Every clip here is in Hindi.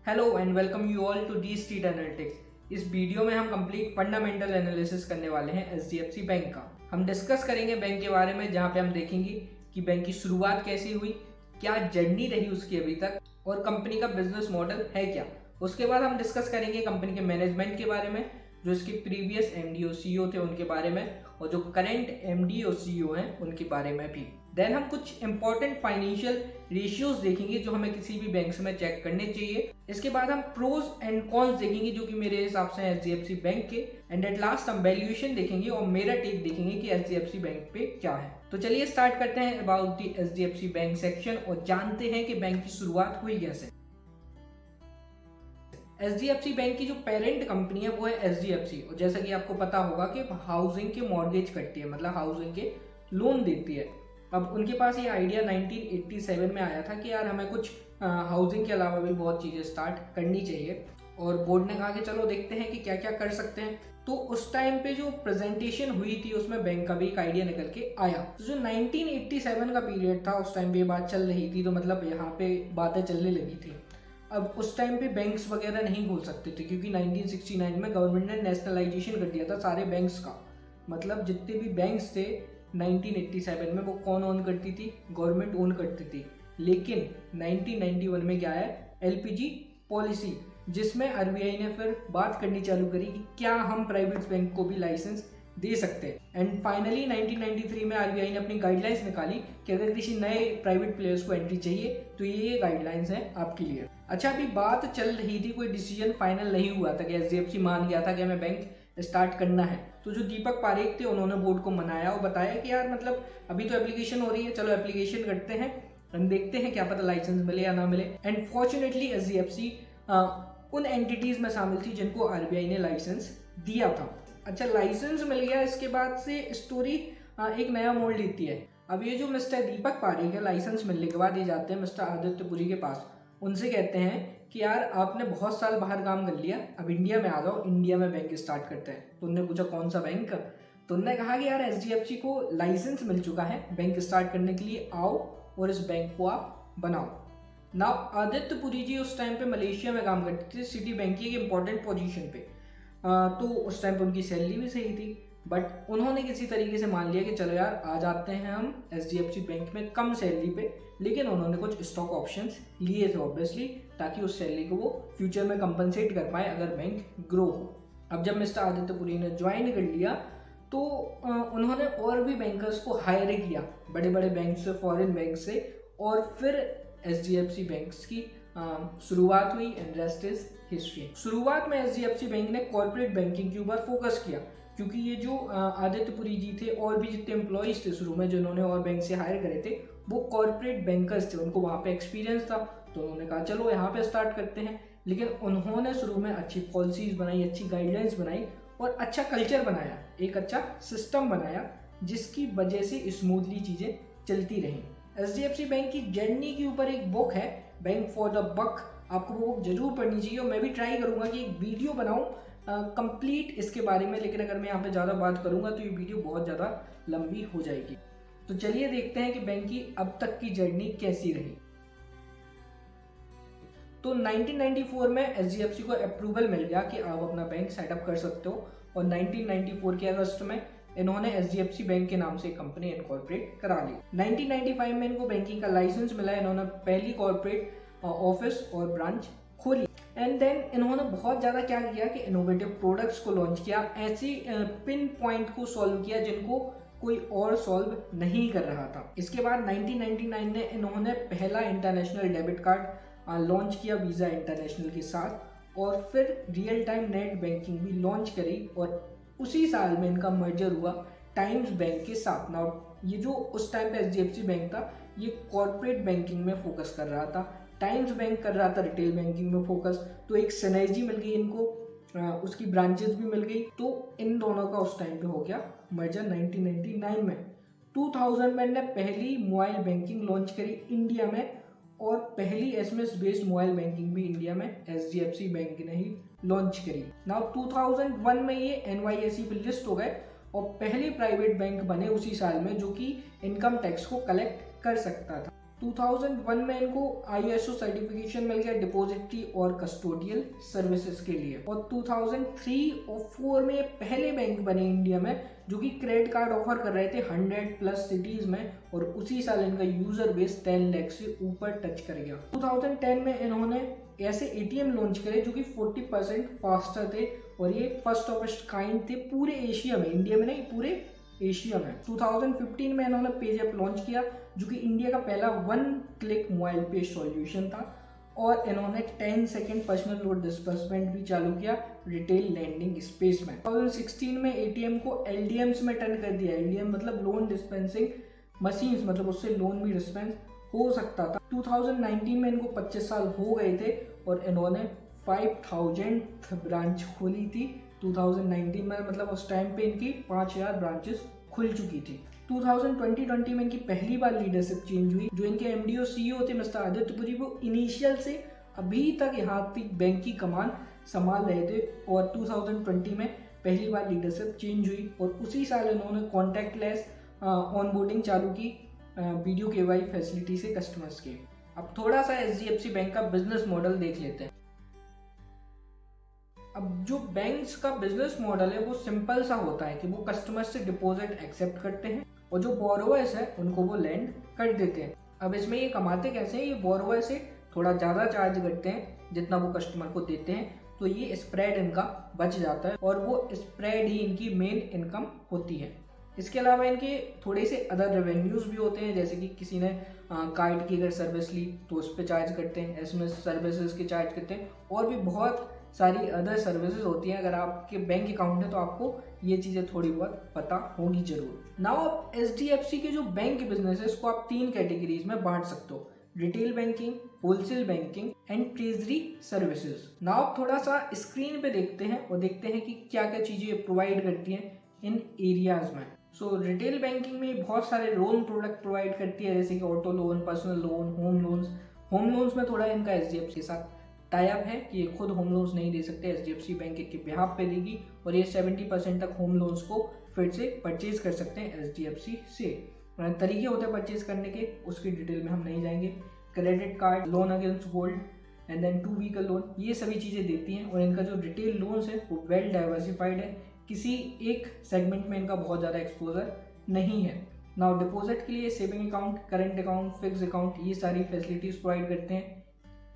Hello and welcome you all to the street analytics. इस वीडियो में हम कंप्लीट फंडामेंटल एनालिसिस करने वाले हैं एचडीएफसी बैंक का। हम डिस्कस करेंगे बैंक के बारे में, जहां पे हम देखेंगे कि बैंक की शुरुआत कैसी हुई, क्या जर्नी रही उसकी अभी तक, और कंपनी का बिजनेस मॉडल है क्या। उसके बाद हम डिस्कस करेंगे कंपनी के मैनेजमेंट के बारे में, जो इसके प्रीवियस एमडी और सीईओ थे उनके बारे में, और जो करंट एमडी और सीईओ हैं उनके बारे में भी। देन हम कुछ इंपॉर्टेंट फाइनेंशियल रेशियोज देखेंगे जो हमें किसी भी बैंक में चेक करने चाहिए। इसके बाद हम प्रोज एंड कॉन्स देखेंगे जो कि मेरे हिसाब से एचडीएफसी बैंक के। एंड एट लास्ट हम वैल्यूएशन देखेंगे और मेरा टेक देखेंगे कि एचडीएफसी बैंक पे क्या है। तो चलिए स्टार्ट करते हैं about the HDFC bank section और जानते हैं कि बैंक की शुरुआत हुई कैसे। एचडीएफसी बैंक की जो पेरेंट कंपनी है वो है एचडीएफसी, और जैसा कि आपको पता होगा कि हाउसिंग के मॉर्गेज करती है, मतलब हाउसिंग के लोन देती है। अब उनके पास ये आइडिया 1987 में आया था कि यार हमें कुछ हाउसिंग के अलावा भी बहुत चीज़ें स्टार्ट करनी चाहिए, और बोर्ड ने कहा कि चलो देखते हैं कि क्या क्या कर सकते हैं। तो उस टाइम पे जो प्रेजेंटेशन हुई थी उसमें बैंक का भी एक आइडिया निकल के आया। तो जो 1987 का पीरियड था उस टाइम पे ये बात चल रही थी, तो मतलब यहाँ पे बातें चलने लगी थी। अब उस टाइम पे बैंक्स वगैरह नहीं खोल सकते थे क्योंकि 1969 में गवर्नमेंट ने नेशनलाइजेशन कर दिया था सारे बैंक्स का। मतलब जितने भी बैंक्स थे 1987 में वो कौन ओन करती थी? गवर्नमेंट ओन करती थी। लेकिन 1991 में क्या है? एलपीजी पॉलिसी, जिसमें आरबीआई ने फिर बात करनी चालू करी कि क्या हम प्राइवेट बैंक को भी लाइसेंस दे सकते हैं। एंड फाइनली 1993 में आरबीआई ने अपनी गाइडलाइंस निकाली कि अगर किसी नए प्राइवेट प्लेयर्स को एंट्री चाहिए तो ये गाइडलाइंस हैं आपके लिए। अच्छा, अभी बात चल रही थी, कोई डिसीजन फाइनल नहीं हुआ था कि एचडीएफसी मान गया था कि हमें बैंक स्टार्ट करना है। तो जो दीपक पारेख थे उन्होंने बोर्ड को मनाया और बताया कि यार मतलब अभी तो एप्लीकेशन हो रही है, चलो एप्लीकेशन करते हैं और देखते हैं क्या पता लाइसेंस मिले या ना मिले। एंड फॉर्चुनेटली एचडीएफसी उन एंटिटीज में शामिल थी जिनको आरबीआई ने लाइसेंस दिया था। अच्छा, लाइसेंस मिल गया, इसके बाद से स्टोरी एक नया मोड़ लेती है। अब ये जो मिस्टर दीपक पारेख है, लाइसेंस मिलने के बाद ये जाते हैं मिस्टर आदित्य पुरी के पास। उनसे कहते हैं कि यार आपने बहुत साल बाहर काम कर लिया, अब इंडिया में आ जाओ, इंडिया में बैंक स्टार्ट करते हैं। तो उन्होंने पूछा कौन सा बैंक? तो उन्होंने कहा कि यार एचडीएफसी को लाइसेंस मिल चुका है बैंक स्टार्ट करने के लिए, आओ और इस बैंक को आप बनाओ। नाउ आदित्य पुरी जी उस टाइम पे मलेशिया में काम करते थे, सिटी बैंक की एक इंपॉर्टेंट पोजीशन पे। तो उस टाइम पे उनकी सैलरी भी सही थी, बट उन्होंने किसी तरीके से मान लिया कि चलो यार आ जाते हैं हम एचडीएफसी बैंक में कम सैलरी पे। लेकिन उन्होंने कुछ स्टॉक ऑप्शंस लिए थे ऑब्वियसली, ताकि उस सैलरी को वो फ्यूचर में कंपनसेट कर पाए अगर बैंक ग्रो हो। अब जब मिस्टर आदित्य पुरी ने ज्वाइन कर लिया तो उन्होंने और भी बैंकर्स को हायर किया, बड़े बड़े बैंक से, फॉरेन बैंक से, और फिर एचडीएफसी बैंक्स की शुरुआत हुई। And rest is history. शुरुआत में एचडीएफसी बैंक ने कॉर्पोरेट बैंकिंग के ऊपर फोकस किया, क्योंकि ये जो आदित्य पुरी जी थे और भी जितने एम्प्लॉयज थे शुरू में जिन्होंने और बैंक से हायर करे थे, वो कॉर्पोरेट बैंकर्स थे, उनको वहाँ पे एक्सपीरियंस था। तो उन्होंने कहा चलो यहाँ पे स्टार्ट करते हैं। लेकिन उन्होंने शुरू में अच्छी पॉलिसीज बनाई, अच्छी गाइडलाइंस बनाई और अच्छा कल्चर बनाया, एक अच्छा सिस्टम बनाया, जिसकी वजह से स्मूथली चीज़ें चलती रहीं। एचडीएफसी बैंक की जर्नी के ऊपर एक बुक है, बैंक फॉर द बक, आपको वो बुक जरूर पढ़नी चाहिए। और मैं भी ट्राई करूंगा कि एक वीडियो बनाऊं कंप्लीट इसके बारे में, लेकिन अगर मैं यहाँ पे ज़्यादा बात करूंगा तो ये वीडियो बहुत ज़्यादा लंबी हो जाएगी। तो चलिए देखते हैं कि बैंक की अब तक की जर्नी कैसी रही। तो 1994 में एचडीएफसी को अप्रूवल मिल गया कि आप अपना बैंक सेटअप कर सकते हो, और 1994 के अगस्त में इन्होंने एचडीएफसी बैंक के नाम से कंपनी इनकॉर्पोरेट करा ली। 1995 में इनको बैंकिंग का लाइसेंस मिला, इन्होंने पहली कॉर्पोरेट ऑफिस और ब्रांच खोली। एंड देन इन्होंने बहुत ज़्यादा क्या किया कि इनोवेटिव प्रोडक्ट्स को लॉन्च किया, ऐसी पिन पॉइंट को सॉल्व किया जिनको कोई और सॉल्व नहीं कर रहा था। इसके बाद 1999 में इन्होंने पहला इंटरनेशनल डेबिट कार्ड लॉन्च किया वीज़ा इंटरनेशनल के साथ, और फिर रियल टाइम नेट बैंकिंग भी लॉन्च करी, और उसी साल में इनका मर्जर हुआ टाइम्स बैंक के साथ। नाउ ये जो उस टाइम पे एचडीएफसी बैंक था ये कॉर्पोरेट बैंकिंग में फोकस कर रहा था, टाइम्स बैंक कर रहा था रिटेल बैंकिंग में फोकस। तो एक सिनर्जी मिल गई इनको, उसकी ब्रांचेस भी मिल गई, तो इन दोनों का उस टाइम पे हो गया मर्जर 1999 में। 2000 में ने पहली मोबाइल बैंकिंग लॉन्च करी इंडिया में, और पहली एसएमएस बेस्ड मोबाइल बैंकिंग भी इंडिया में एचडीएफसी बैंक ने ही लॉन्च करी। नाउ 2001 में ये एनवाईएसई पे लिस्ट हो गए और पहले प्राइवेट बैंक बने उसी साल में जो कि इनकम टैक्स को कलेक्ट कर सकता था। 2001 में इनको ISO सर्टिफिकेशन मिल गया डिपॉजिटरी और कस्टोडियल सर्विसेज के लिए, और 2003 और 4 में ये पहले बैंक बने इंडिया में जो कि क्रेडिट कार्ड ऑफर कर रहे थे 100+ सिटीज में, और उसी साल इनका यूजर बेस 10 लाख से ऊपर टच कर गया। 2010 में इन्होंने ऐसे ATM लॉन्च करे जो कि 40% फास्टर थे, और ये फर्स्ट ऑफ इट्स काइंड थे पूरे एशिया में, इंडिया में नहीं पूरे एशिया में। 2015 में इन्होंने पेजैप लॉन्च किया जो कि इंडिया का पहला 1 क्लिक मोबाइल पे सॉल्यूशन था, और इन्होंने 10 सेकंड पर्सनल लोन डिस्बर्समेंट भी चालू किया रिटेल लैंडिंग स्पेस में। 2016 में ATM को LDMs में टर्न कर दिया। LDM मतलब लोन डिस्पेंसिंग मशीन्स, मतलब उससे लोन भी डिस्पेंस हो सकता था। 2019 में इनको 25 साल हो गए थे और इन्होंने 5000th ब्रांच खोली थी 2019 में, मतलब उस टाइम पे इनकी 5000 ब्रांचेस खुल चुकी थी। 2020 में इनकी पहली बार लीडरशिप चेंज हुई। जो इनके MD और CEO थे मिस्टर आदित्य पुरी, वो इनिशियल से अभी तक यहाँ तक बैंक की कमान संभाल रहे थे, और 2020 में पहली बार लीडरशिप चेंज हुई, और उसी साल इन्होंने कॉन्टैक्टलेस ऑनबोर्डिंग चालू की वीडियो KYC फैसिलिटी से कस्टमर्स के। अब थोड़ा सा HDFC बैंक का बिजनेस मॉडल देख लेते हैं। अब जो बैंक्स का बिजनेस मॉडल है वो सिंपल सा होता है कि वो कस्टमर से डिपॉजिट एक्सेप्ट करते हैं और जो बोरोवर्स है उनको वो लेंड कर देते हैं। अब इसमें ये कमाते कैसे हैं, ये बोरोवर से थोड़ा ज़्यादा चार्ज करते हैं जितना वो कस्टमर को देते हैं, तो ये स्प्रेड इनका बच जाता है और वो स्प्रेड ही इनकी मेन इनकम होती है। इसके अलावा इनके थोड़े से अदर रेवेन्यूज़ भी होते हैं, जैसे कि किसी ने कार्ड की अगर सर्विस ली तो उस पर चार्ज करते हैं, SMS सर्विसेज के चार्ज करते हैं, और भी बहुत सारी अदर सर्विसेज होती हैं। अगर आपके बैंक अकाउंट है तो आपको ये चीज़ें थोड़ी बहुत पता होगी जरूर। नाउ HDFC के जो बैंक बिजनेस है इसको आप 3 कैटेगरीज में बांट सकते हो, retail banking, wholesale banking and treasury services. Now आप थोड़ा सा स्क्रीन पे देखते हैं और देखते हैं कि क्या क्या चीज़ें प्रोवाइड करती हैं इन एरियाज में। सो रिटेल बैंकिंग में बहुत सारे लोन प्रोडक्ट प्रोवाइड करती है, जैसे कि auto loan, personal loan, home loans. Home loans में थोड़ा इनका HDFC के साथ टाई अप है कि ये खुद होम लोन्स नहीं दे सकते, HDFC बैंक के बिहाफ पे देगी, और ये 70% तक होम लोन्स को फिर से परचेज कर सकते हैं HDFC से। तरीके होते हैं परचेज करने के, उसकी डिटेल में हम नहीं जाएंगे। Credit card, loan against gold and then 2 vehicle loan, ये सभी चीज़ें देती हैं, और इनका जो रिटेल लोन्स है वो वेल डाइवर्सिफाइड है, किसी एक सेगमेंट में इनका बहुत ज़्यादा एक्सपोजर नहीं है। नाउ डिपॉजिट के लिए saving account, current account, fix account, ये सारी फैसिलिटीज़ प्रोवाइड करते हैं।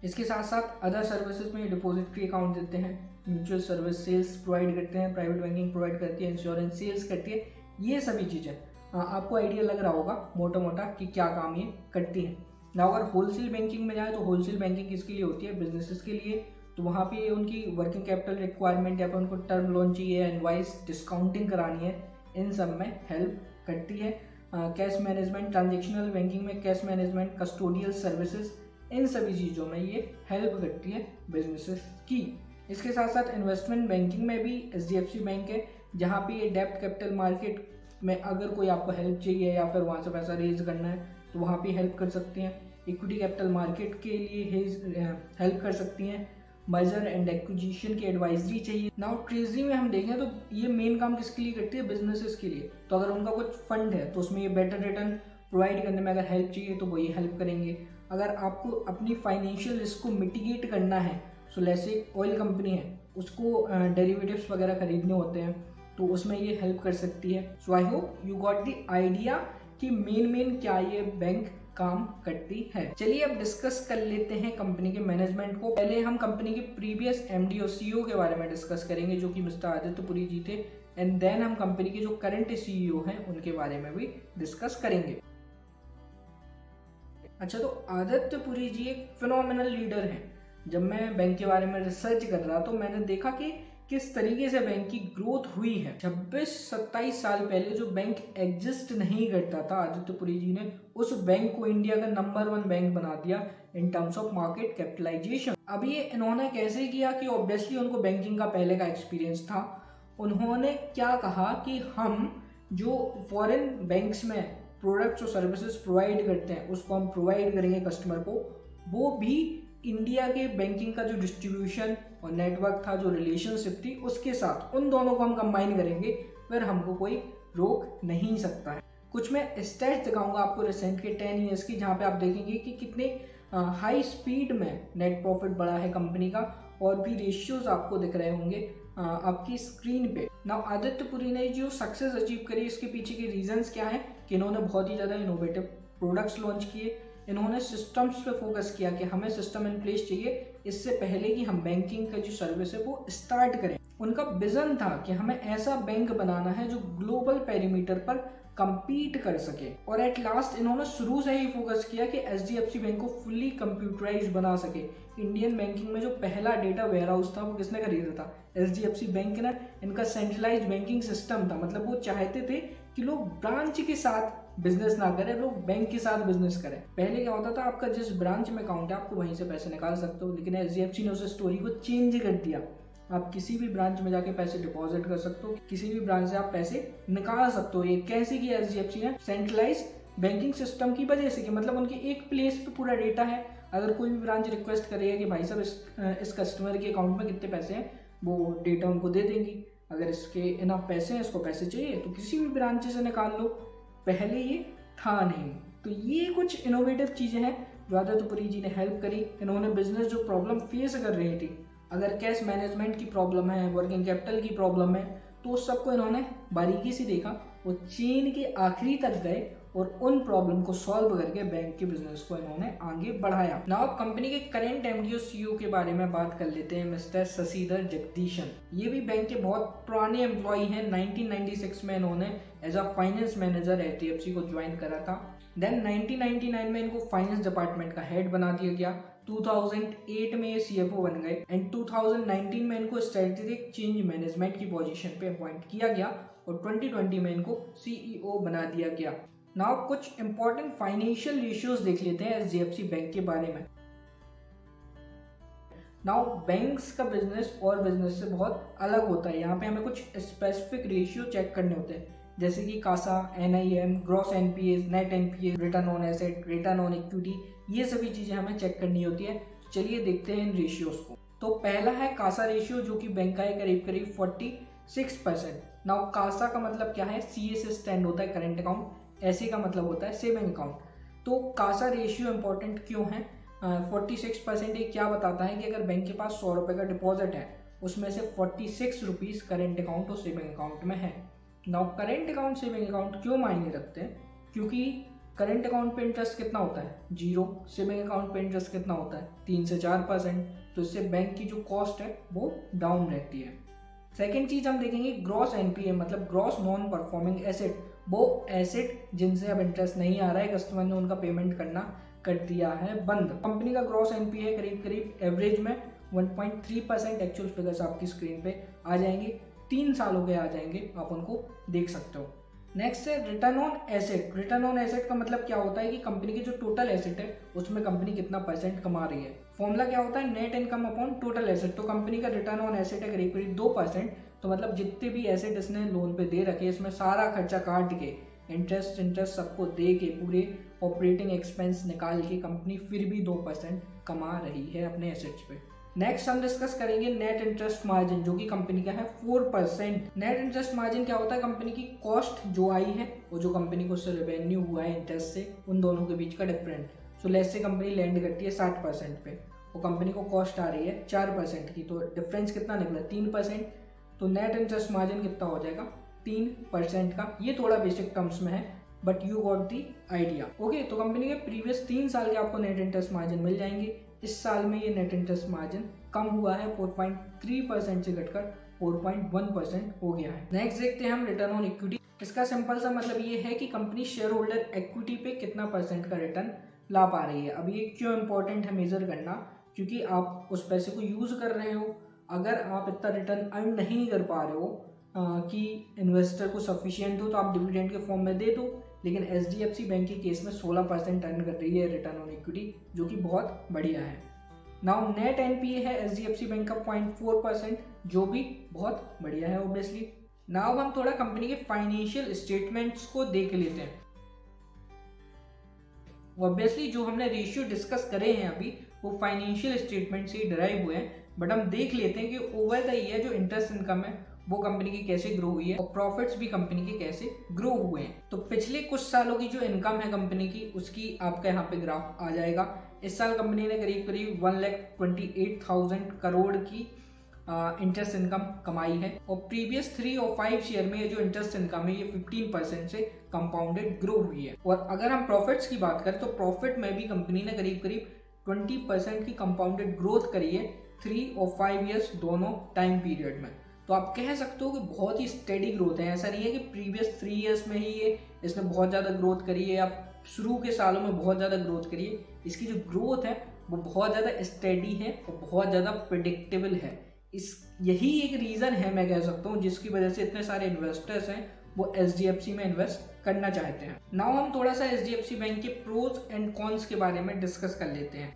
इसके साथ साथ अदर सर्विसेज में डिपॉजिटरी अकाउंट देते हैं, म्यूचुअल सर्विस सेल्स प्रोवाइड करते हैं, प्राइवेट बैंकिंग प्रोवाइड करती है, इंश्योरेंस सेल्स करती है। ये सभी चीज़ें आपको आइडिया लग रहा होगा मोटा मोटा कि क्या काम ये करती हैं। ना अगर होलसेल बैंकिंग में जाए तो होलसेल बैंकिंग किसके लिए होती है, बिजनेसेस के लिए। तो वहाँ पे उनकी वर्किंग कैपिटल रिक्वायरमेंट या फिर उनको टर्म लोन चाहिए, इनवॉइस डिस्काउंटिंग करानी है, इन सब में हेल्प करती है। कैश मैनेजमेंट, ट्रांजेक्शनल बैंकिंग में कैश मैनेजमेंट, कस्टोडियल सर्विसेज, इन सभी चीज़ों में ये हेल्प करती है बिजनेसेस की। इसके साथ साथ इन्वेस्टमेंट बैंकिंग में भी HDFC बैंक है, जहाँ पे ये डेब्ट कैपिटल मार्केट में अगर कोई आपको हेल्प चाहिए या फिर वहाँ से पैसा रेज करना है तो वहाँ पे हेल्प कर सकती हैं। इक्विटी कैपिटल मार्केट के लिए हेल्प कर सकती हैं। मर्जर एंड एक्विजिशन की एडवाइजरी चाहिए। नाउ ट्रेजरी में हम देखें तो ये मेन काम किसके लिए करती है, बिजनेसेस के लिए। तो अगर उनका कुछ फंड है तो उसमें ये बेटर रिटर्न प्रोवाइड करने में अगर हेल्प चाहिए तो वो ये हेल्प करेंगे। अगर आपको अपनी फाइनेंशियल रिस्क को मिटिगेट करना है, सो जैसे ऑयल कंपनी है उसको डेरिवेटिव्स वगैरह खरीदने होते हैं तो उसमें ये हेल्प कर सकती है। So I hope you got the idea कि मेन क्या ये बैंक काम करती है। चलिए अब डिस्कस कर लेते हैं कंपनी के मैनेजमेंट को। पहले हम कंपनी के प्रीवियस MD और CEO के बारे में डिस्कस करेंगे जो कि मिस्टर आदित्य पुरी जी थे, एंड देन हम कंपनी के जो करंट CEO हैं उनके बारे में भी डिस्कस करेंगे। अच्छा, तो आदित्य पुरी जी एक फिनोमिनल लीडर हैं। जब मैं बैंक के बारे में रिसर्च कर रहा तो मैंने देखा कि किस तरीके से बैंक की ग्रोथ हुई है। 26-27 साल पहले जो बैंक एग्जिस्ट नहीं करता था, आदित्य पुरी जी ने उस बैंक को इंडिया का नंबर 1 बैंक बना दिया in terms of market capitalisation. अब ये इन्होंने कैसे किया कि ऑब्वियसली उनको बैंकिंग का पहले का एक्सपीरियंस था। उन्होंने क्या कहा कि हम जो फॉरेन बैंक्स में प्रोडक्ट्स और सर्विसेज प्रोवाइड करते हैं उसको हम प्रोवाइड करेंगे कस्टमर को, वो भी इंडिया के बैंकिंग का जो डिस्ट्रीब्यूशन और नेटवर्क था, जो रिलेशनशिप थी, उसके साथ उन दोनों को हम कंबाइन करेंगे, फिर हमको कोई रोक नहीं सकता है। कुछ मैं स्टैट्स दिखाऊंगा आपको रिसेंट के 10 ईयर्स की, जहाँ पे आप देखेंगे कि कितने हाई स्पीड में नेट प्रॉफिट बढ़ा है कंपनी का, और भी रेशियोज आपको दिख रहे होंगे आपकी स्क्रीन पे। नाउ आदित्य पुरी ने जो सक्सेस अचीव करी, इसके पीछे के रीजंस क्या है कि इन्होंने बहुत ही ज़्यादा इनोवेटिव प्रोडक्ट्स लॉन्च किए, इन्होंने सिस्टम्स पे फोकस किया कि हमें सिस्टम इन प्लेस चाहिए इससे पहले कि हम बैंकिंग का जो सर्विस है वो स्टार्ट करें। उनका विजन था कि हमें ऐसा बैंक बनाना है जो ग्लोबल पेरीमीटर पर compete कर सके, और एट लास्ट इन्होंने शुरू से ही फोकस किया कि एचडीएफसी बैंक को फुल्ली कंप्यूटराइज बना सके। इंडियन बैंकिंग में जो पहला डेटा वेयर हाउस था वो किसने खरीदा था? एचडीएफसी बैंक ने। इनका सेंट्रलाइज बैंकिंग सिस्टम था, मतलब वो चाहते थे कि लोग ब्रांच के साथ बिजनेस ना करें, लोग बैंक के साथ बिजनेस करें। पहले क्या होता था, आपका जिस ब्रांच में अकाउंट है आपको वहीं से पैसे निकाल सकते हो, लेकिन एचडीएफसी ने उस स्टोरी को चेंज कर दिया। आप किसी भी ब्रांच में जाके पैसे डिपॉजिट कर सकते हो, किसी भी ब्रांच से आप पैसे निकाल सकते हो। ये कैसे किया एचडीएफसी ने? सेंट्रलाइज बैंकिंग सिस्टम की वजह से कि मतलब उनके एक प्लेस पे पूरा डेटा है। अगर कोई भी ब्रांच रिक्वेस्ट करेगा कि भाई साहब इस कस्टमर के अकाउंट में कितने पैसे हैं, वो डेटा उनको दे देंगी। अगर इसके इनफ पैसे हैं, इसको पैसे चाहिए, तो किसी भी ब्रांच से निकाल लो। पहले ये था नहीं। तो ये कुछ इनोवेटिव चीज़ें हैं जो आदित्य पुरी जी ने हेल्प करी। इन्होंने बिजनेस जो प्रॉब्लम फेस कर रही थी, अगर कैश मैनेजमेंट की प्रॉब्लम है, वर्किंग कैपिटल की प्रॉब्लम है, तो उस सबको इन्होंने बारीकी से देखा, वो चेन के आखिरी तक गए और उन प्रॉब्लम को सॉल्व करके बैंक के बिजनेस को इन्होंने आगे बढ़ाया। नाउ कंपनी के करंट एमडी और सीईओ के बारे में बात कर लेते हैं, मिस्टर शशिधर जगदीशन। ये भी बैंक के बहुत पुराने एम्प्लॉय हैं। 1996 में इन्होंने as a finance manager HDFC को ज्वाइन करा था। देन 1999 में इनको फाइनेंस डिपार्टमेंट का हेड बना दिया गया। 2008 में ये सीएफओ बन गए एंड 2019 में इनको स्ट्रेटेजिक चेंज मैनेजमेंट की पोजीशन पे अपॉइंट किया गया और 2020 में इनको सीईओ बना दिया गया। नाउ कुछ इंपॉर्टेंट फाइनेंशियल रेशियोज देख लेते हैं एचडीएफसी बैंक के बारे में। नाउ बैंक्स का बिजनेस और बिजनेस से बहुत अलग होता है। यहाँ पे हमें कुछ स्पेसिफिक रेशियो चेक करने होते हैं, जैसे कि CASA, NIM, gross NPA, net NPA, return on asset, return on equity, ये सभी चीजें हमें चेक करनी होती है। चलिए देखते हैं इन रेशियोज को। तो पहला है कासा रेशियो, जो कि बैंक का है करीब करीब 46%। नाउ कासा का मतलब क्या है? सीए से स्टैंड होता है करेंट अकाउंट, ऐसे का मतलब होता है सेविंग अकाउंट। तो कासा रेशियो इंपॉर्टेंट क्यों है? 46% ये क्या बताता है कि अगर बैंक के पास 100 रुपये का डिपॉजिट है, उसमें से 46 रुपीज करेंट अकाउंट और सेविंग अकाउंट में है। Now current account saving account क्यों मायने रखते हैं? क्योंकि करेंट अकाउंट पे इंटरेस्ट कितना होता है? 0। सेविंग अकाउंट पे इंटरेस्ट कितना होता है? 3 से 4%। तो इससे बैंक की जो कॉस्ट है वो डाउन रहती है। सेकेंड चीज हम देखेंगे ग्रॉस एनपीए, मतलब ग्रॉस नॉन परफॉर्मिंग एसेट। वो एसेट जिनसे अब इंटरेस्ट नहीं आ रहा है, कस्टमर ने उनका पेमेंट करना कर दिया है बंद। कंपनी का ग्रॉस एनपीए करीब करीब एवरेज में 1.3%। एक्चुअल फिगर्स आपकी स्क्रीन पे आ जाएंगे, 3 सालों के आ जाएंगे, आप उनको देख सकते हो। नेक्स्ट है return on asset. Return on asset का मतलब क्या होता है कि कंपनी की जो टोटल एसेट है उसमें कंपनी कितना परसेंट कमा रही है। फॉर्मूला क्या होता है? Net income upon total asset. तो कंपनी का रिटर्न ऑन एसेट है करीब करीब 2%। तो मतलब जितने भी एसेट इसने लोन पे दे रखे, इसमें सारा खर्चा काट के, इंटरेस्ट सबको दे के, पूरे ऑपरेटिंग एक्सपेंस निकाल के कंपनी फिर भी 2% कमा रही है अपने एसेट्स पे। नेक्स्ट हम डिस्कस करेंगे नेट इंटरेस्ट मार्जिन, जो कि कंपनी का है 4%। नेट इंटरेस्ट मार्जिन क्या होता है? कंपनी की कॉस्ट जो आई है और जो कंपनी को उससे रेवेन्यू हुआ है इंटरेस्ट से, उन दोनों के बीच का difference. So let's say company land करती है 60% पे, वो कंपनी को कॉस्ट आ रही है 4% की, तो डिफरेंस कितना निकला? 3%। तो नेट इंटरेस्ट मार्जिन कितना हो जाएगा? 3% का। ये थोड़ा बेसिक टर्म्स में है, but you got the idea. Okay, तो कंपनी के प्रीवियस 3 साल के आपको नेट इंटरेस्ट मार्जिन मिल जाएंगे। इस साल में ये नेट इंटरेस्ट मार्जिन कम हुआ है, 4.3% से घटकर 4.1% हो गया है। नेक्स्ट देखते हैं हम रिटर्न ऑन इक्विटी। इसका सिंपल सा मतलब ये है कि कंपनी शेयर होल्डर इक्विटी पे कितना परसेंट का रिटर्न ला पा रही है। अब ये क्यों इंपॉर्टेंट है मेजर करना? क्योंकि आप उस पैसे को यूज कर रहे हो। अगर आप इतना रिटर्न अर्न नहीं कर पा रहे हो कि इन्वेस्टर को सफिशिएंट हो, तो आप डिविडेंड के फॉर्म में दे दो। लेकिन एचडीएफसी बैंक के केस में 16% अर्न कर रही है रिटर्न ऑन इक्विटी, जो कि बहुत बढ़िया है। नाउ नेट एनपीए है एचडीएफसी बैंक का 0.4%, जो भी बहुत बढ़िया है ऑब्वियसली। नाउ हम थोड़ा कंपनी के फाइनेंशियल स्टेटमेंट्स को देख लेते हैं। ऑब्वियसली जो हमने रेशियो डिस्कस करे हैं अभी, वो फाइनेंशियल स्टेटमेंट से ही डिराइव हुए हैं, बट हम देख लेते हैं कि ओवर द ईयर जो इंटरेस्ट इनकम है वो कंपनी की कैसे ग्रो हुई है और प्रॉफिट्स भी कंपनी के कैसे ग्रो हुए हैं। तो पिछले कुछ सालों की जो इनकम है कंपनी की, उसकी आपका यहाँ पे ग्राफ आ जाएगा। इस साल कंपनी ने करीब करीब 1,28,000 करोड़ की इंटरेस्ट इनकम कमाई है और प्रीवियस 3 और 5 ईयर में ये जो इंटरेस्ट इनकम है ये 15% से कंपाउंडेड ग्रो हुई है। और अगर हम प्रॉफिट्स की बात करें तो प्रॉफिट में भी कंपनी ने करीब करीब 20% की कंपाउंडेड ग्रोथ करी है 3 और 5 ईयर्स दोनों टाइम पीरियड में। तो आप कह सकते हो कि बहुत ही स्टेडी ग्रोथ है। ऐसा नहीं है कि प्रीवियस 3 ईयर्स में ही ये इसने बहुत ज़्यादा ग्रोथ करी है या शुरू के सालों में बहुत ज़्यादा ग्रोथ करी है। इसकी जो ग्रोथ है वो बहुत ज़्यादा स्टेडी है और बहुत ज़्यादा प्रिडिक्टेबल है। यही एक रीज़न है, मैं कह सकता हूँ, जिसकी वजह से इतने सारे इन्वेस्टर्स हैं वो एचडीएफसी में इन्वेस्ट करना चाहते हैं। नाउ हम थोड़ा सा एचडीएफसी बैंक के प्रोज एंड कॉन्स के बारे में डिस्कस कर लेते हैं।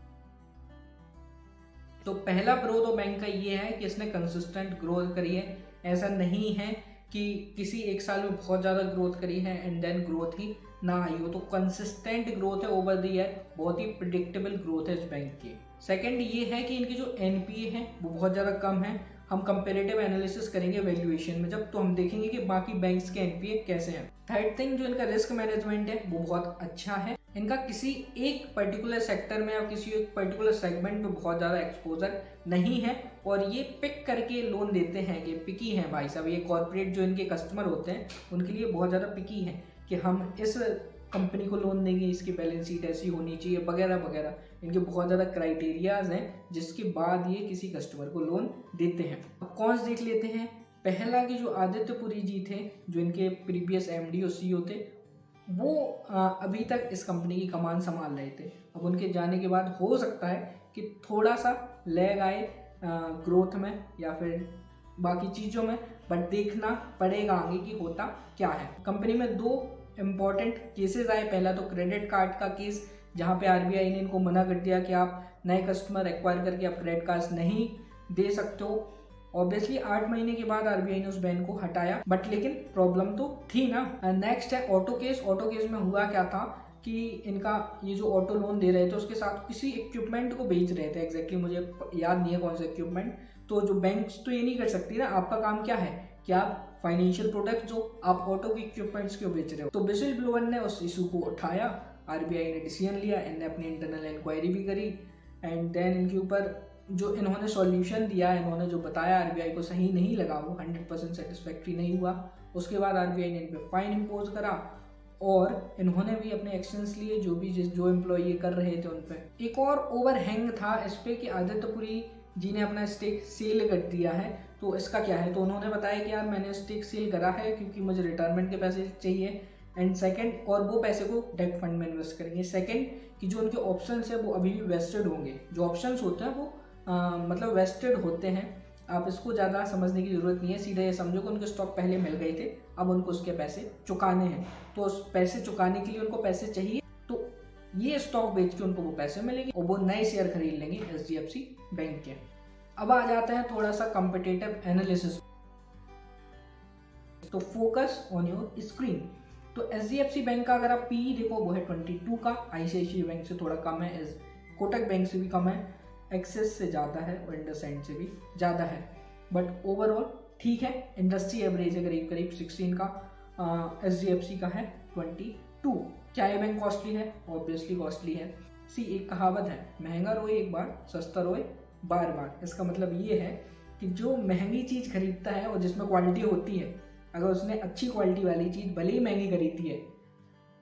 तो पहला प्रो तो बैंक का ये है कि इसने कंसिस्टेंट ग्रोथ करी है। ऐसा नहीं है कि किसी एक साल में बहुत ज़्यादा ग्रोथ करी है एंड देन ग्रोथ ही ना आई हो। तो कंसिस्टेंट ग्रोथ है ओवर द ईयर, बहुत ही प्रिडिक्टेबल ग्रोथ है इस बैंक की। सेकंड ये है कि इनकी जो एनपीए है वो बहुत ज़्यादा कम है। हम कंपेरेटिव एनालिसिस करेंगे वैल्यूएशन में जब, तो हम देखेंगे कि बाकी बैंक्स के एनपीए कैसे हैं। थर्ड थिंग, जो इनका रिस्क मैनेजमेंट है वो बहुत अच्छा है। इनका किसी एक पर्टिकुलर सेक्टर में या किसी एक पर्टिकुलर सेगमेंट में बहुत ज़्यादा एक्सपोजर नहीं है और ये पिक करके लोन देते हैं। ये पिकी हैं भाई साहब, ये कॉर्पोरेट जो इनके कस्टमर होते हैं उनके लिए बहुत ज़्यादा पिकी हैं कि हम इस कंपनी को लोन देंगे, इसकी बैलेंस शीट ऐसी होनी चाहिए वगैरह वगैरह। इनके बहुत ज़्यादा क्राइटेरियाज हैं जिसके बाद ये किसी कस्टमर को लोन देते हैं। अब कॉन्स देख लेते हैं। पहला कि जो आदित्य पुरी जी थे, जो इनके प्रीवियस एमडी और सीईओ थे, वो अभी तक इस कंपनी की कमान संभाल रहे थे। अब उनके जाने के बाद हो सकता है कि थोड़ा सा लैग आए ग्रोथ में या फिर बाकी चीज़ों में, बट देखना पड़ेगा आगे कि होता क्या है। कंपनी में 2 इम्पॉर्टेंट केसेस आए। पहला तो क्रेडिट कार्ड का केस, जहाँ पे आरबीआई ने इनको मना कर दिया कि आप नए कस्टमर एक्वायर करके आप क्रेडिट कार्ड नहीं दे सकते हो। ऑब्वियसली 8 महीने के बाद आरबीआई ने उस बैन को हटाया, बट लेकिन प्रॉब्लम तो थी ना। नेक्स्ट है ऑटो केस। ऑटो केस में हुआ क्या था कि इनका ये जो ऑटो लोन दे रहे थे उसके साथ किसी इक्विपमेंट को बेच रहे थे। एग्जैक्टली मुझे याद नहीं है कौन सा इक्विपमेंट। तो जो बैंक्स तो ये नहीं कर सकती ना, आपका काम क्या है कि आप फाइनेंशियल प्रोडक्ट जो आप ऑटो के इक्विपमेंट्स क्यों बेच रहे हो। तो विजिल ब्लोअर ने उस इशू को उठाया, आरबीआई ने डिसीजन लिया, इनने अपनी इंटरनल इंक्वायरी भी करी एंड देन इनके ऊपर जो इन्होंने सॉल्यूशन दिया, इन्होंने जो बताया आरबीआई को सही नहीं लगा, वो 100% सेटिस्फैक्ट्री नहीं हुआ। उसके बाद आरबीआई ने इन पर फाइन इम्पोज करा और इन्होंने भी अपने एक्शंस लिए जो एम्प्लॉय ये कर रहे थे उन पर। एक और ओवरहैंग था इस पर कि आदित्य पुरी जी ने अपना स्टेक सेल कर दिया है। तो इसका क्या है, तो उन्होंने बताया कि यार मैंने स्टेक सेल करा है क्योंकि मुझे रिटायरमेंट के पैसे चाहिए एंड सेकंड, और वो पैसे को डेट फंड में इन्वेस्ट करेंगे। सेकंड कि जो उनके ऑप्शंस है वो अभी भी वेस्टेड होंगे। जो ऑप्शंस होते हैं वो मतलब वेस्टेड होते हैं। आप इसको ज़्यादा समझने की ज़रूरत नहीं है, सीधा ये समझो कि उनके स्टॉक पहले मिल गए थे, अब उनको उसके पैसे चुकाने हैं। तो उस पैसे चुकाने के लिए उनको पैसे चाहिए, तो ये स्टॉक बेच के उनको वो पैसे मिलेंगे और वो नए शेयर खरीद लेंगे एचडीएफसी बैंक के। अब आ जाते हैं थोड़ा सा कॉम्पिटिटिव एनालिसिस। तो फोकस ऑन योर स्क्रीन। तो एचडीएफसी बैंक का अगर आप पी देखो वो है 22 का, आईसीआईसीआई बैंक से थोड़ा कम है, कोटक बैंक से भी कम है, एक्सिस से ज़्यादा है और इंडसइंड से भी ज़्यादा है। बट ओवरऑल ठीक है, इंडस्ट्री एवरेज है करीब करीब 16 का, एचडीएफसी का है 22। क्या ये बैंक कॉस्टली है? ऑब्वियसली कॉस्टली है। एक कहावत है, महंगा रोए एक बार, सस्ता रोए बार बार। इसका मतलब ये है कि जो महंगी चीज़ खरीदता है और जिसमें क्वालिटी होती है, अगर उसने अच्छी क्वालिटी वाली चीज़ भले ही महंगी खरीदी है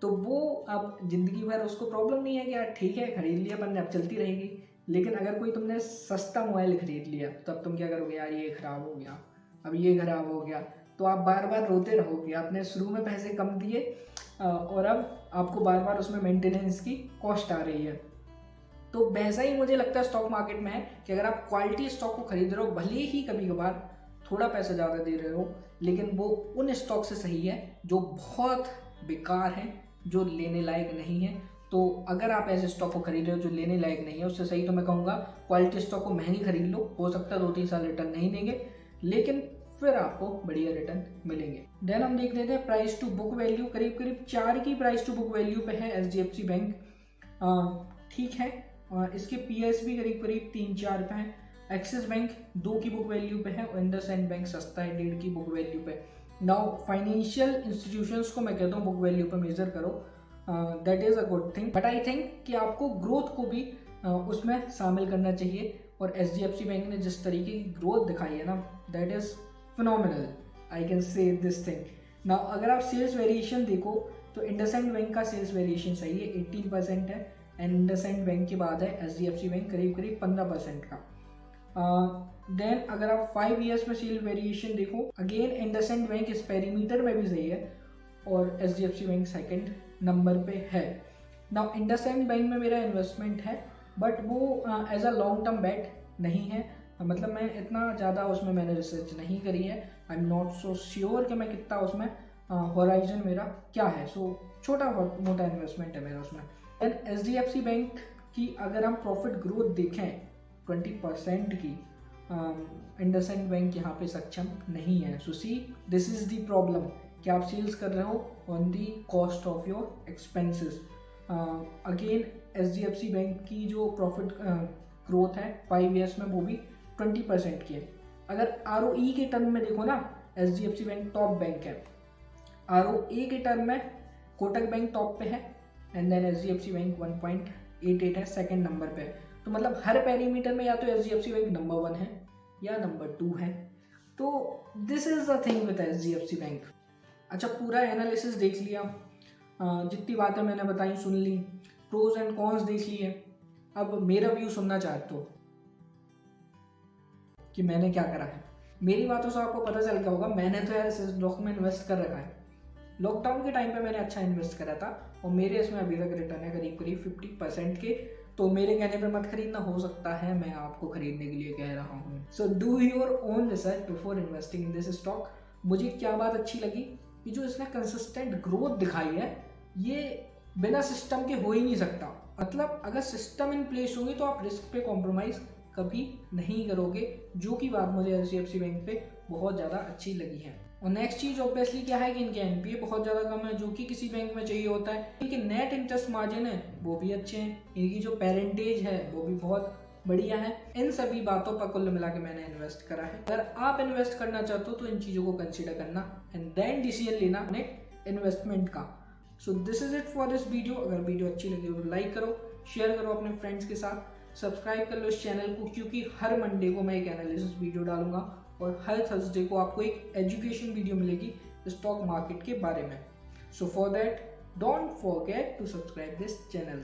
तो वो अब ज़िंदगी भर उसको प्रॉब्लम नहीं है कि यार ठीक है खरीद लिया अपन ने, अब चलती रहेगी। लेकिन अगर कोई तुमने सस्ता मोबाइल खरीद लिया तो अब तुम क्या करोगे, यार ये ख़राब हो गया, अब ये ख़राब हो गया, तो आप बार बार रोते रहोगे। आपने शुरू में पैसे कम दिए और अब आपको बार बार उसमें मेंटेनेंस की कॉस्ट आ रही है। तो वैसा ही मुझे लगता है स्टॉक मार्केट में है कि अगर आप क्वालिटी स्टॉक को खरीद रहे हो, भले ही कभी कभार थोड़ा पैसा ज़्यादा दे रहे हो, लेकिन वो उन स्टॉक से सही है जो बहुत बेकार हैं, जो लेने लायक नहीं है। तो अगर आप ऐसे स्टॉक को खरीद रहे हो जो लेने लायक नहीं है, उससे सही तो मैं कहूँगा क्वालिटी स्टॉक को महंगी खरीद लो। हो सकता है 2-3 साल रिटर्न नहीं देंगे, लेकिन फिर आपको बढ़िया रिटर्न मिलेंगे। देन हम देख लेते हैं प्राइस टू बुक वैल्यू। करीब करीब 4 की प्राइस टू बुक वैल्यू पे है एचडीएफसी बैंक, ठीक है। इसके पीएस भी करीब करीब 3-4 पे हैं एक्सिस बैंक 2 की बुक वैल्यू पे है और इंडसइंड बैंक सस्ता है 1.5 की बुक वैल्यू पे। नाउ फाइनेंशियल इंस्टीट्यूशंस को मैं कहता हूँ बुक वैल्यू पे मेजर करो, that is a good thing, but I think कि आपको ग्रोथ को भी उसमें शामिल करना चाहिए। और एचडीएफसी बैंक ने जिस तरीके की ग्रोथ दिखाई है ना, that is phenomenal, I can say this thing. Now अगर आप सेल्स वेरिएशन देखो तो इंडसइंड बैंक का सेल्स वेरिएशन सही है, 18% है, एंड इंडसइंड बैंक के बाद है एचडीएफसी बैंक करीब करीब 15% का। देन अगर आप 5 ईयर्स में सेल वेरिएशन देखो, अगेन इंडसइंड बैंक इस पेरीमीटर में भी सही है और एचडीएफसी बैंक सेकंड नंबर पे है। नाउ इंडसइंड बैंक में मेरा इन्वेस्टमेंट है, बट वो एज अ लॉन्ग टर्म बेट नहीं है, मतलब मैं इतना ज़्यादा उसमें मैंने रिसर्च नहीं करी है, I am not so sure कि मैं कितना उसमें होराइजन मेरा क्या है, सो छोटा मोटा इन्वेस्टमेंट है मेरा उसमें। एंड एचडीएफसी बैंक की अगर हम प्रॉफिट ग्रोथ देखें 20% की, इंडसइंड बैंक यहाँ पे सक्षम नहीं है। So see this is the problem कि आप सेल्स कर रहे हो on the cost of your expenses. Again HDFC bank की जो प्रॉफिट ग्रोथ है 5 ईयर्स में वो भी 20% की है। अगर आरओई के टर्म में देखो ना, एचडीएफसी बैंक टॉप बैंक है, आरओए के टर्म में कोटक बैंक टॉप पे है, एंड देन एचडीएफसी बैंक 1.88 है, सेकंड नंबर पे है। तो मतलब हर पैरामीटर में या तो एचडीएफसी बैंक नंबर 1 है या नंबर 2 है। तो this is the thing with HDFC bank. अच्छा, पूरा एनालिसिस देख लिया, जितनी बातें मैंने बताई सुन ली, प्रोज एंड कॉन्स देख लिए, अब मेरा व्यू सुनना चाहते हो कि मैंने क्या करा है। मेरी बातों से आपको पता चल गया होगा, मैंने तो यार इस स्टॉक में इन्वेस्ट कर रखा है। लॉकडाउन के टाइम पे मैंने अच्छा इन्वेस्ट करा था और मेरे इसमें अभी तक रिटर्न है करीब करीब 50% के। तो मेरे कहने पे मत खरीदना, हो सकता है मैं आपको खरीदने के लिए कह रहा हूँ। So do your own research before investing in this stock. मुझे क्या बात अच्छी लगी कि जो इसने कंसिस्टेंट ग्रोथ दिखाई है, ये बिना सिस्टम के हो ही नहीं सकता। मतलब अगर सिस्टम इन प्लेस होगी तो आप रिस्क पे कॉम्प्रोमाइज़ कभी नहीं करोगे, जो कि बात मुझे एचडीएफसी बैंक पे बहुत ज़्यादा अच्छी लगी है। और नेक्स्ट चीज़ ऑब्वियसली क्या है कि इनके एनपीए बहुत ज़्यादा कम है, जो कि किसी बैंक में चाहिए होता है। इनके नेट इंटरेस्ट मार्जिन है वो भी अच्छे हैं, इनकी जो पेरेंटेज है वो भी बहुत बढ़िया है। इन सभी बातों पर कुल मिला के मैंने इन्वेस्ट करा है। अगर आप इन्वेस्ट करना चाहते हो तो इन चीज़ों को कंसिडर करना एंड देन डिसीजन लेना अपने इन्वेस्टमेंट का। So this is it for this video. अगर वीडियो अच्छी लगी हो तो लाइक करो, शेयर करो अपने फ्रेंड्स के साथ, सब्सक्राइब कर लो इस चैनल को, क्योंकि हर मंडे को मैं एक एनालिसिस वीडियो डालूंगा और हर थर्सडे को आपको एक एजुकेशन वीडियो मिलेगी स्टॉक मार्केट के बारे में। So for that don't forget to subscribe this channel.